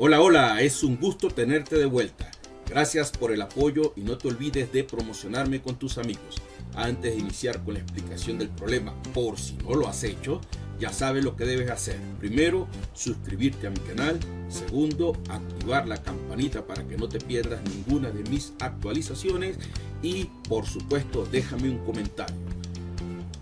Hola, hola, es un gusto tenerte de vuelta. Gracias por el apoyo y no te olvides de promocionarme con tus amigos. Antes de iniciar con la explicación del problema, por si no lo has hecho, ya sabes lo que debes hacer. Primero, suscribirte a mi canal. Segundo, activar la campanita para que no te pierdas ninguna de mis actualizaciones. Y, por supuesto, déjame un comentario.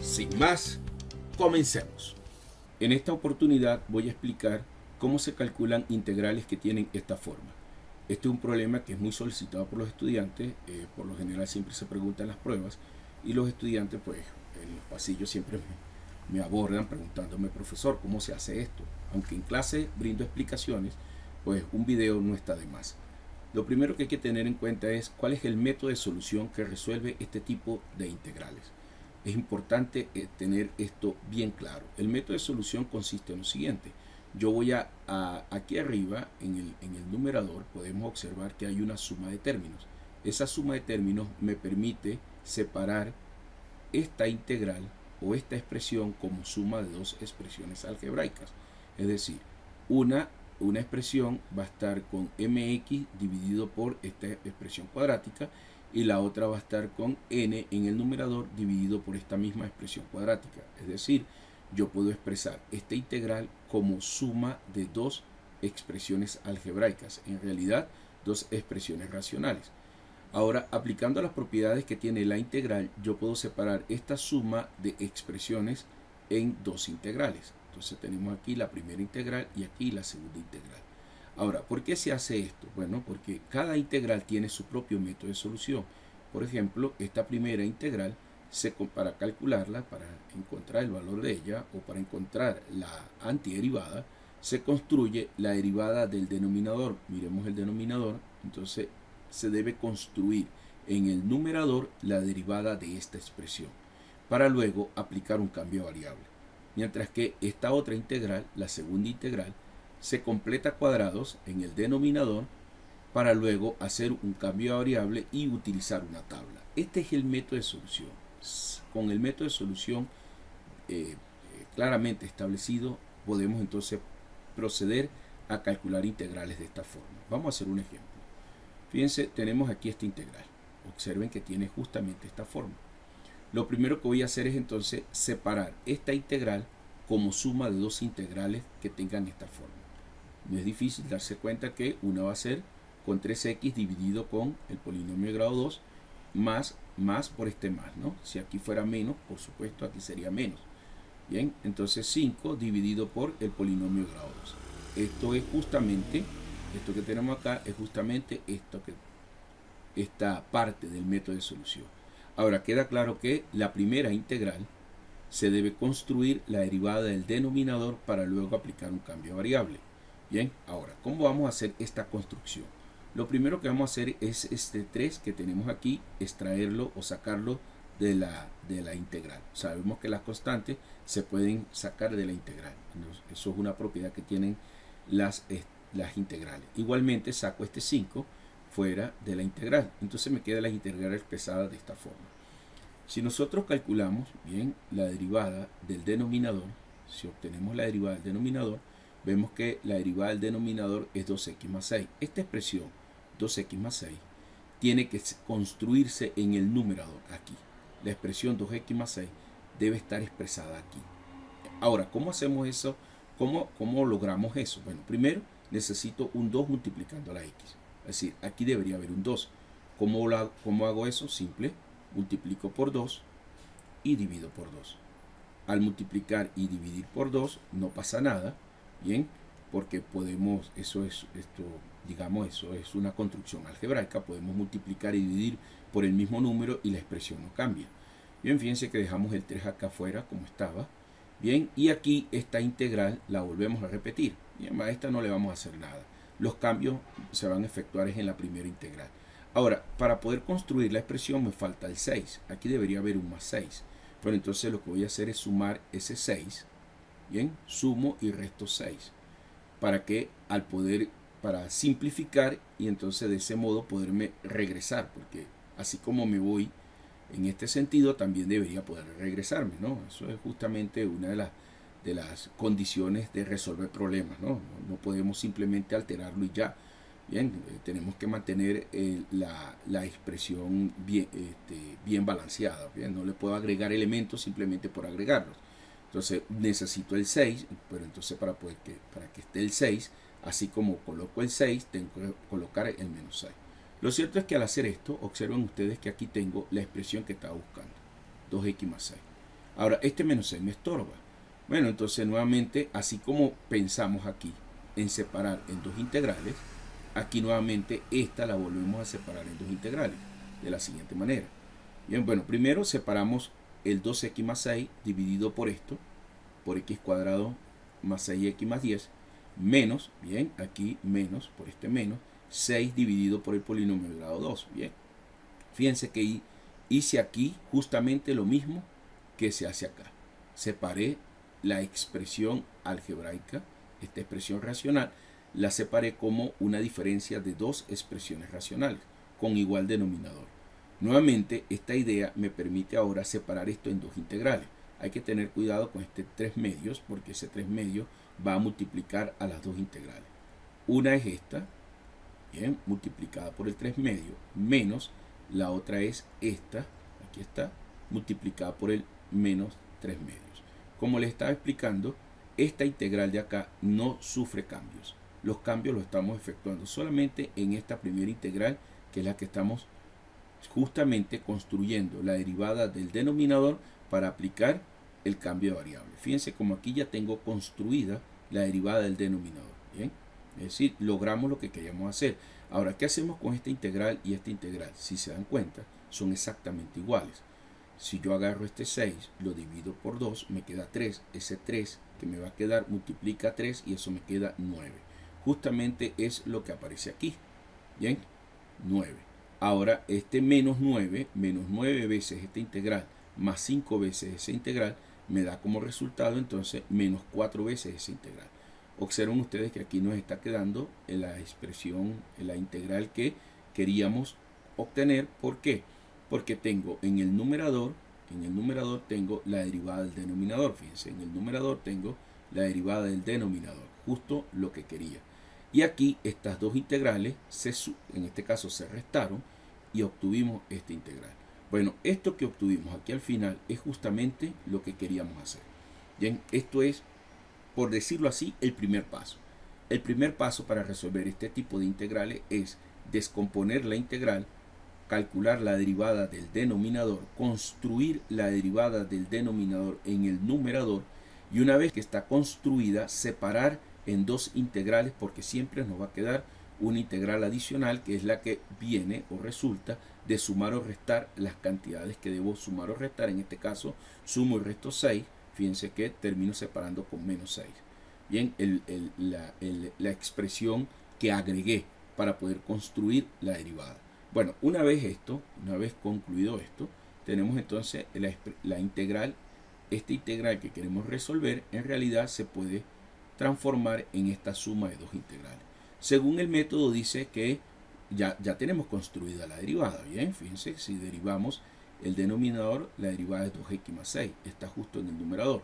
Sin más, comencemos. En esta oportunidad voy a explicar cómo se calculan integrales que tienen esta forma. Este es un problema que es muy solicitado por los estudiantes. Por lo general siempre se preguntan las pruebas y los estudiantes pues en los pasillos siempre me abordan preguntándome: profesor, ¿cómo se hace esto? Aunque en clase brindo explicaciones, pues un video no está de más. Lo primero que hay que tener en cuenta es cuál es el método de solución que resuelve este tipo de integrales. Es importante tener esto bien claro. El método de solución consiste en lo siguiente. Yo voy aquí arriba en el numerador podemos observar que hay una suma de términos. Esa suma de términos me permite separar esta integral o esta expresión como suma de dos expresiones algebraicas. Es decir, una expresión va a estar con mx dividido por esta expresión cuadrática y la otra va a estar con n en el numerador dividido por esta misma expresión cuadrática. Es decir, yo puedo expresar esta integral como suma de dos expresiones algebraicas, en realidad dos expresiones racionales. Ahora, aplicando las propiedades que tiene la integral, yo puedo separar esta suma de expresiones en dos integrales. Entonces tenemos aquí la primera integral y aquí la segunda integral. Ahora, ¿por qué se hace esto? Bueno, porque cada integral tiene su propio método de solución. Por ejemplo, esta primera integral, para calcularla, para encontrar el valor de ella o para encontrar la antiderivada, se construye la derivada del denominador. Miremos el denominador. Entonces se debe construir en el numerador la derivada de esta expresión para luego aplicar un cambio variable. Mientras que esta otra integral, la segunda integral, se completa cuadrados en el denominador para luego hacer un cambio variable y utilizar una tabla. Este es el método de solución. Con el método de solución claramente establecido, podemos entonces proceder a calcular integrales de esta forma. Vamos a hacer un ejemplo. Fíjense, tenemos aquí esta integral. Observen que tiene justamente esta forma. Lo primero que voy a hacer es entonces separar esta integral como suma de dos integrales que tengan esta forma. No es difícil darse cuenta que una va a ser con 3x dividido con el polinomio de grado 2 más por este más, ¿no? Si aquí fuera menos, por supuesto, aquí sería menos. Bien, entonces 5 dividido por el polinomio de grado 2. Esto es justamente, esto que tenemos acá es justamente esta parte del método de solución. Ahora queda claro que la primera integral se debe construir la derivada del denominador para luego aplicar un cambio variable. Bien, ahora, ¿cómo vamos a hacer esta construcción? Lo primero que vamos a hacer es este 3 que tenemos aquí, extraerlo o sacarlo de la integral. Sabemos que las constantes se pueden sacar de la integral. Eso es una propiedad que tienen las integrales. Igualmente saco este 5 fuera de la integral. Entonces me queda la integral expresada de esta forma. Si nosotros calculamos bien la derivada del denominador, si obtenemos la derivada del denominador, vemos que la derivada del denominador es 2x más 6. Esta expresión 2x más 6 tiene que construirse en el numerador aquí. La expresión 2x más 6 debe estar expresada aquí. Ahora, ¿cómo hacemos eso? ¿Cómo logramos eso? Bueno, primero necesito un 2 multiplicando la x. Es decir, aquí debería haber un 2. ¿Cómo hago eso? Simple. Multiplico por 2 y divido por 2. Al multiplicar y dividir por 2 no pasa nada, bien, porque podemos, eso es una construcción algebraica, podemos multiplicar y dividir por el mismo número y la expresión no cambia. Bien, fíjense que dejamos el 3 acá afuera como estaba, bien, y aquí esta integral la volvemos a repetir. Bien, a esta no le vamos a hacer nada. Los cambios se van a efectuar en la primera integral. Ahora, para poder construir la expresión me falta el 6. Aquí debería haber un más 6. Pero entonces lo que voy a hacer es sumar ese 6. Bien, sumo y resto 6. Para simplificar y entonces de ese modo poderme regresar. Porque así como me voy en este sentido, también debería poder regresarme, ¿no? Eso es justamente una de las las condiciones de resolver problemas, ¿no? No podemos simplemente alterarlo y ya. Bien, tenemos que mantener la expresión bien balanceada. Bien, no le puedo agregar elementos simplemente por agregarlos. Entonces necesito el 6, pero entonces para que esté el 6, así como coloco el 6, tengo que colocar el menos 6. Lo cierto es que al hacer esto, observen ustedes que aquí tengo la expresión que estaba buscando, 2x más 6. Ahora, este menos 6 me estorba. Bueno, entonces nuevamente, así como pensamos aquí en separar en dos integrales, aquí nuevamente esta la volvemos a separar en dos integrales, de la siguiente manera. Bien, bueno, primero separamos el 2x más 6 dividido por esto, por x cuadrado más 6x más 10, menos, bien, aquí menos, por este menos, 6 dividido por el polinomio de grado 2, bien. Fíjense que hice aquí justamente lo mismo que se hace acá. Separé la expresión algebraica, esta expresión racional, la separé como una diferencia de dos expresiones racionales, con igual denominador. Nuevamente, esta idea me permite ahora separar esto en dos integrales. Hay que tener cuidado con este 3 medios, porque ese 3 medios va a multiplicar a las dos integrales. Una es esta, bien, multiplicada por el 3 medios, menos la otra es esta, aquí está, multiplicada por el menos 3 medios. Como les estaba explicando, esta integral de acá no sufre cambios. Los cambios los estamos efectuando solamente en esta primera integral, que es la que estamos justamente construyendo la derivada del denominador para aplicar el cambio de variable. Fíjense como aquí ya tengo construida la derivada del denominador. ¿Bien? Es decir, logramos lo que queríamos hacer. Ahora, ¿qué hacemos con esta integral y esta integral? Si se dan cuenta, son exactamente iguales. Si yo agarro este 6, lo divido por 2, me queda 3. Ese 3 que me va a quedar multiplica 3 y eso me queda 9. Justamente es lo que aparece aquí. Bien, 9. Ahora, este menos 9 veces esta integral más 5 veces esa integral me da como resultado entonces menos 4 veces esa integral. Observen ustedes que aquí nos está quedando la expresión, la integral que queríamos obtener. ¿Por qué? Porque tengo en el numerador tengo la derivada del denominador. Fíjense, en el numerador tengo la derivada del denominador, justo lo que quería. Y aquí estas dos integrales, en este caso se restaron y obtuvimos esta integral. Bueno, esto que obtuvimos aquí al final es justamente lo que queríamos hacer. Bien, esto es, por decirlo así, el primer paso. El primer paso para resolver este tipo de integrales es descomponer la integral, calcular la derivada del denominador, construir la derivada del denominador en el numerador y una vez que está construida, separar en dos integrales porque siempre nos va a quedar una integral adicional que es la que viene o resulta de sumar o restar las cantidades que debo sumar o restar. En este caso, sumo y resto 6. Fíjense que termino separando con menos 6. Bien, la expresión que agregué para poder construir la derivada. Bueno, una vez concluido esto, tenemos entonces la integral. Esta integral que queremos resolver en realidad se puede transformar en esta suma de dos integrales. Según el método dice que ya tenemos construida la derivada. Bien, fíjense, si derivamos el denominador, la derivada es 2x más 6. Está justo en el numerador.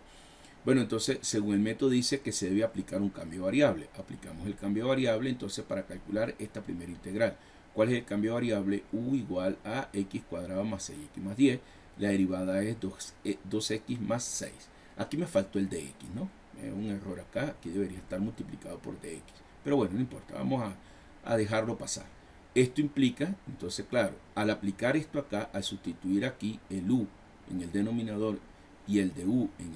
Bueno, entonces, según el método dice que se debe aplicar un cambio de variable. Aplicamos el cambio de variable, entonces, para calcular esta primera integral. ¿Cuál es el cambio de variable? U igual a x cuadrado más 6x más 10. La derivada es 2x más 6. Aquí me faltó el dx, ¿no? Un error acá, aquí debería estar multiplicado por dx. Pero bueno, no importa, vamos a dejarlo pasar. Esto implica, entonces claro, al aplicar esto acá, al sustituir aquí el u en el denominador y el de u en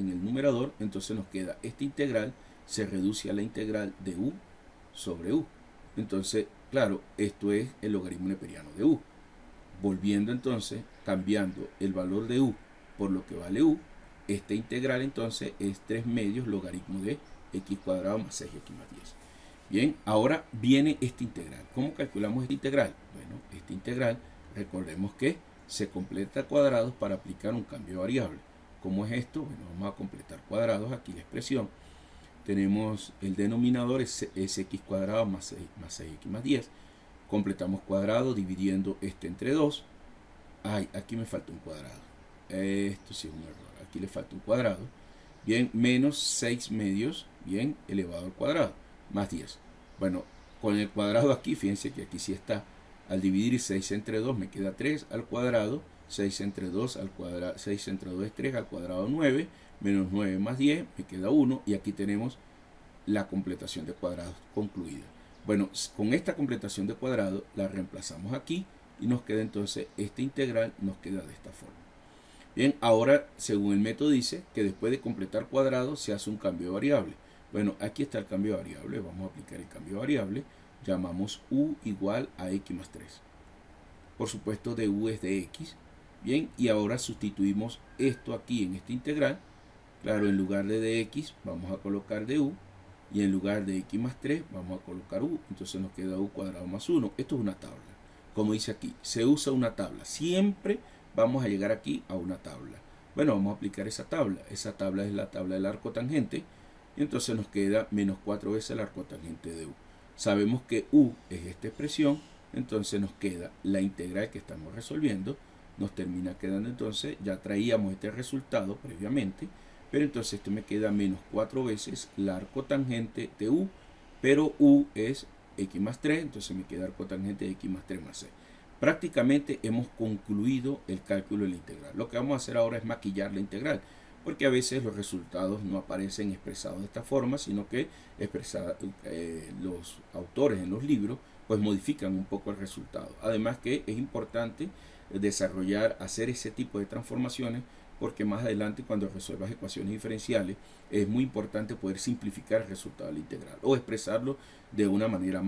el numerador, entonces nos queda esta integral, se reduce a la integral de u sobre u. Entonces, claro, esto es el logaritmo neperiano de u. Volviendo entonces, cambiando el valor de u por lo que vale u, esta integral entonces es 3 medios logaritmo de x cuadrado más 6x más 10. Bien, ahora viene esta integral. ¿Cómo calculamos esta integral? Bueno, esta integral, recordemos que se completa cuadrados para aplicar un cambio de variable. ¿Cómo es esto? Bueno, vamos a completar cuadrados, aquí la expresión. Tenemos el denominador es x cuadrado más 6x más 10. Completamos cuadrado dividiendo este entre 2. Ay, aquí me falta un cuadrado. Esto sí es un error. Aquí le falta un cuadrado. bien, menos 6 medios, bien, elevado al cuadrado, más 10. Bueno, con el cuadrado aquí, fíjense que aquí sí está. Al dividir 6 entre 2 me queda 3 al cuadrado, 6 entre 2 al cuadrado, 6 entre 2 es 3 al cuadrado 9, menos 9 más 10 me queda 1 y aquí tenemos la completación de cuadrados concluida. Bueno, con esta completación de cuadrado la reemplazamos aquí y nos queda entonces esta integral, nos queda de esta forma. Bien, ahora según el método dice que después de completar cuadrado se hace un cambio de variable. Bueno, aquí está el cambio de variable, vamos a aplicar el cambio de variable, llamamos u igual a x más 3. Por supuesto de u es de x. Bien, y ahora sustituimos esto aquí en esta integral. Claro, en lugar de x vamos a colocar de u y en lugar de x más 3 vamos a colocar u. Entonces nos queda u cuadrado más 1. Esto es una tabla. Como dice aquí, se usa una tabla. Siempre vamos a llegar aquí a una tabla. Bueno, vamos a aplicar esa tabla. Esa tabla es la tabla del arco tangente. Y entonces nos queda menos 4 veces el arco tangente de u. Sabemos que u es esta expresión. Entonces nos queda la integral que estamos resolviendo. Nos termina quedando entonces, ya traíamos este resultado previamente. Pero entonces esto me queda menos 4 veces el arco tangente de u. Pero u es x más 3. Entonces me queda arco tangente de x más 3 más 6. Prácticamente hemos concluido el cálculo de la integral. Lo que vamos a hacer ahora es maquillar la integral, porque a veces los resultados no aparecen expresados de esta forma, sino que los autores en los libros pues modifican un poco el resultado. Además que es importante hacer ese tipo de transformaciones, porque más adelante cuando resuelvas ecuaciones diferenciales es muy importante poder simplificar el resultado de la integral o expresarlo de una manera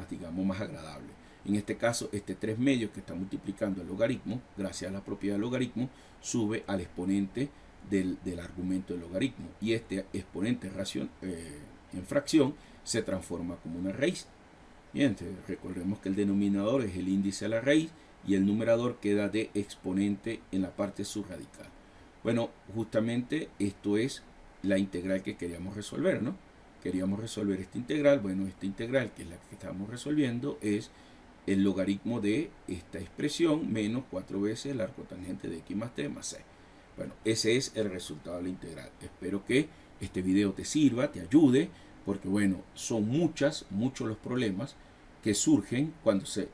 digamos, más agradable. En este caso, este 3 medios que está multiplicando el logaritmo, gracias a la propiedad del logaritmo, sube al exponente del argumento del logaritmo. Y este exponente en fracción se transforma como una raíz. Bien, recordemos que el denominador es el índice de la raíz y el numerador queda de exponente en la parte subradical. Bueno, justamente esto es la integral que queríamos resolver, ¿no? Queríamos resolver esta integral. Bueno, esta integral, que es la que estamos resolviendo, es el logaritmo de esta expresión menos 4 veces el arco tangente de x más 3 más 6. Bueno, ese es el resultado de la integral. Espero que este video te sirva, te ayude, porque bueno, son muchos los problemas que surgen cuando se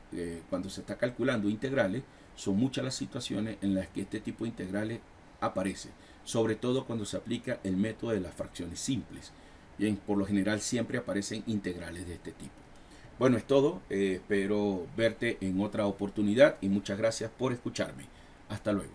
está calculando integrales. Son muchas las situaciones en las que este tipo de integrales aparece, sobre todo cuando se aplica el método de las fracciones simples. Bien, por lo general siempre aparecen integrales de este tipo. Bueno, es todo. Espero verte en otra oportunidad y muchas gracias por escucharme. Hasta luego.